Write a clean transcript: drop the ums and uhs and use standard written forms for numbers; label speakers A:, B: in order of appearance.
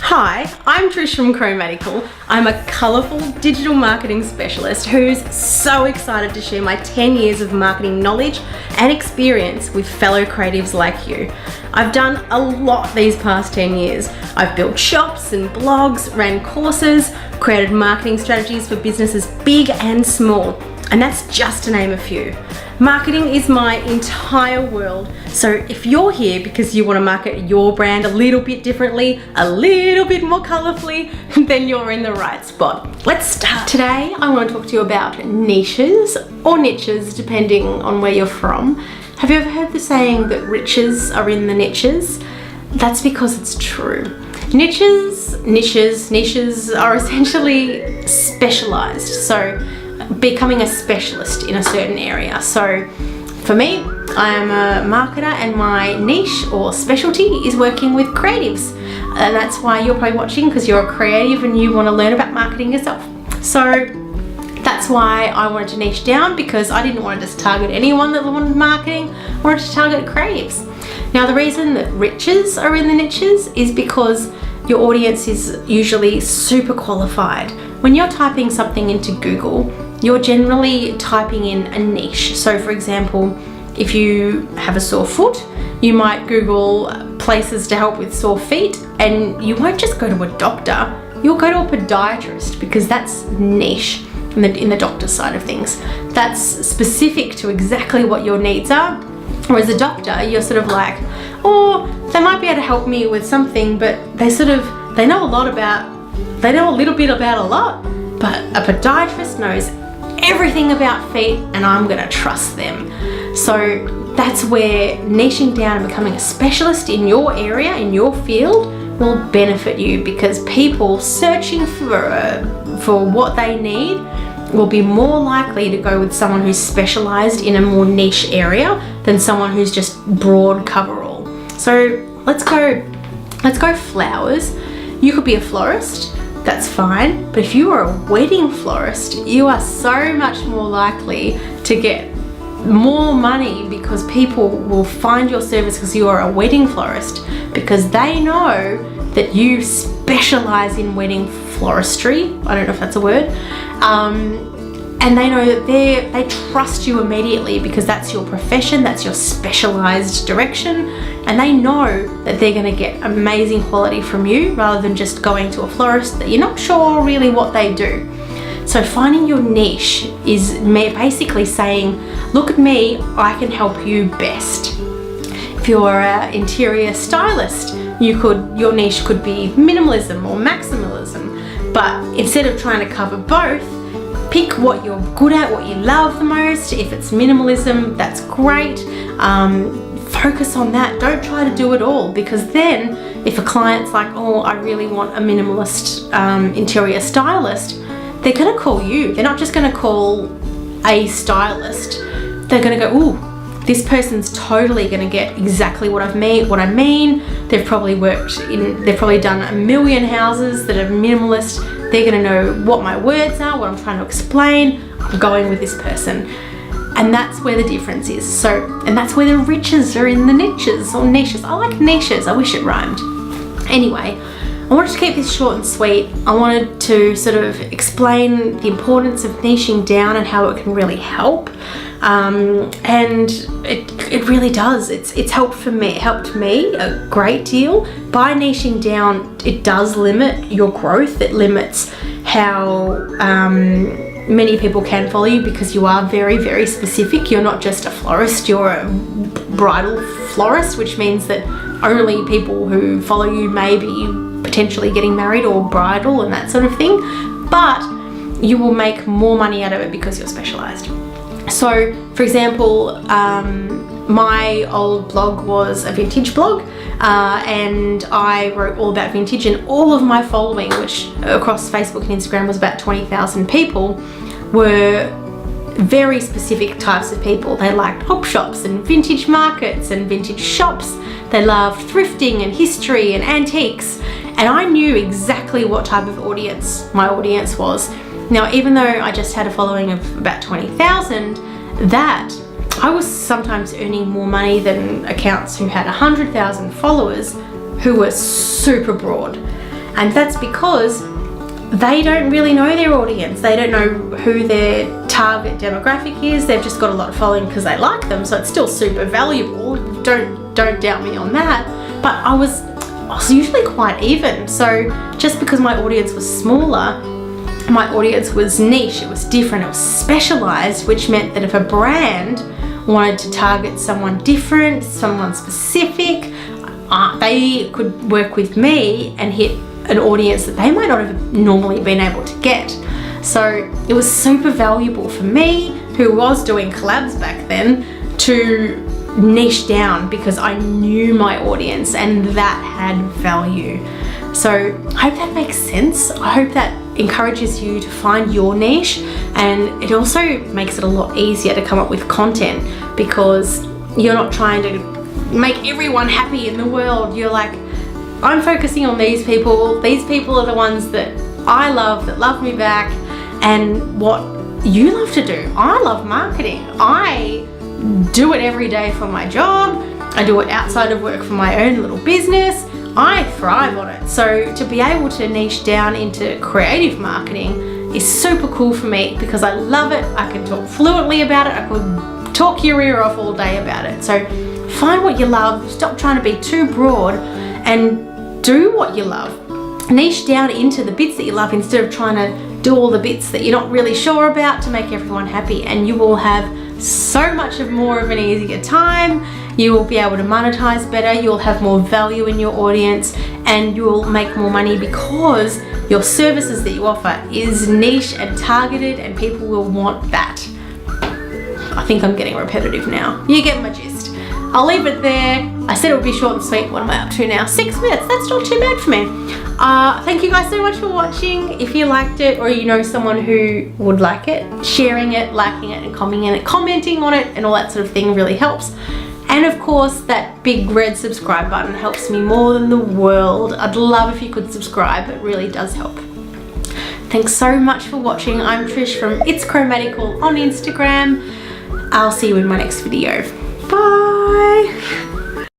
A: Hi, I'm Trish from Chromatical. I'm a colourful digital marketing specialist who's so excited to share my 10 years of marketing knowledge and experience with fellow creatives like you. I've done a lot these past 10 years. I've built shops and blogs, ran courses, created marketing strategies for businesses big and small, and that's just to name a few. Marketing is my entire world, so if you're here because you want to market your brand a little bit differently, a little bit more colourfully, then you're in the right spot. Let's start. Today I want to talk to you about niches or niches depending on where you're from. Have you ever heard the saying that riches are in the niches? That's because it's true. Niches are essentially specialised, so becoming a specialist in a certain area. So for me, I am a marketer and my niche or specialty is working with creatives, and that's why you're probably watching, because you're a creative and you want to learn about marketing yourself. So that's why I wanted to niche down, because I didn't want to just target anyone that wanted marketing. I wanted to target creatives. Now the reason that riches are in the niches is because your audience is usually super qualified. When you're typing something into Google, you're generally typing in a niche. So for example, if you have a sore foot, you might Google places to help with sore feet, and you won't just go to a doctor, you'll go to a podiatrist, because that's niche in the doctor side of things. That's specific to exactly what your needs are. Whereas a doctor, you're sort of like, oh, they might be able to help me with something, but they know a little bit about a lot, but a podiatrist knows everything about feet, and I'm gonna trust them. So that's where niching down and becoming a specialist in your area, in your field, will benefit you, because people searching for what they need will be more likely to go with someone who's specialized in a more niche area than someone who's just broad coverall. So let's go flowers. You could be a florist, that's fine, but if you are a wedding florist, you are so much more likely to get more money, because people will find your service because you are a wedding florist, because they know that you specialize in wedding floristry. I don't know if that's a word. And they know that they trust you immediately, because that's your profession, that's your specialized direction, and they know that they're going to get amazing quality from you rather than just going to a florist that you're not sure really what they do. So finding your niche is basically saying, look at me, I can help you best. If you're an interior stylist, your niche could be minimalism or maximalism, but instead of trying to cover both, pick what you're good at, what you love the most. If it's minimalism, that's great. Focus on that. Don't try to do it all, because then if a client's like, oh, I really want a minimalist interior stylist, they're going to call you. They're not just going to call a stylist. They're going to go, ooh, this person's totally going to get exactly what I mean. They've probably done a million houses that are minimalist. They're going to know what my words are, what I'm trying to explain. I'm going with this person. And that's where the difference is. And that's where the riches are in the niches or niches. I like niches. I wish it rhymed. Anyway, I wanted to keep this short and sweet. I wanted to sort of explain the importance of niching down and how it can really help. And it really does. It's helped me. It helped me a great deal. By niching down, it does limit your growth. It limits how many people can follow you, because you are very, very specific. You're not just a florist, you're a bridal florist, which means that only people who follow you may be potentially getting married or bridal and that sort of thing, but you will make more money out of it because you're specialized. So for example, my old blog was a vintage blog, and I wrote all about vintage, and all of my following, which across Facebook and Instagram was about 20,000 people, were very specific types of people. They liked op shops and vintage markets and vintage shops. They loved thrifting and history and antiques, and I knew exactly what type of audience my audience was. Now, even though I just had a following of about 20,000, that I was sometimes earning more money than accounts who had 100,000 followers who were super broad. And that's because they don't really know their audience. They don't know who their target demographic is. They've just got a lot of following because they like them, so it's still super valuable. Don't doubt me on that. But I was usually quite even. So just because my audience was smaller, my audience was niche, it was different, it was specialized, which meant that if a brand wanted to target someone different, someone specific, they could work with me and hit an audience that they might not have normally been able to get. So it was super valuable for me, who was doing collabs back then, to niche down because I knew my audience and that had value. So I hope that makes sense. I hope that encourages you to find your niche, and it also makes it a lot easier to come up with content because you're not trying to make everyone happy in the world. You're like, I'm focusing on these people. These people are the ones that I love, that love me back, and what you love to do. I love marketing. I do it every day for my job. I do it outside of work for my own little business. I thrive on it. So to be able to niche down into creative marketing is super cool for me because I love it. I can talk fluently about it. I could talk your ear off all day about it. So find what you love. Stop trying to be too broad and do what you love. Niche down into the bits that you love instead of trying to do all the bits that you're not really sure about to make everyone happy, and you will have so much more of an easier time. You will be able to monetize better, you'll have more value in your audience, and you'll make more money because your services that you offer is niche and targeted, and people will want that. I think I'm getting repetitive now. You get my gist. I'll leave it there. I said it would be short and sweet. What am I up to now? 6 minutes. That's not too bad for me. Thank you guys so much for watching. If you liked it or you know someone who would like it, sharing it, liking it, and commenting on it and all that sort of thing really helps. And of course, that big red subscribe button helps me more than the world. I'd love if you could subscribe. It really does help. Thanks so much for watching. I'm Trish from It's Chromatical on Instagram. I'll see you in my next video. Bye.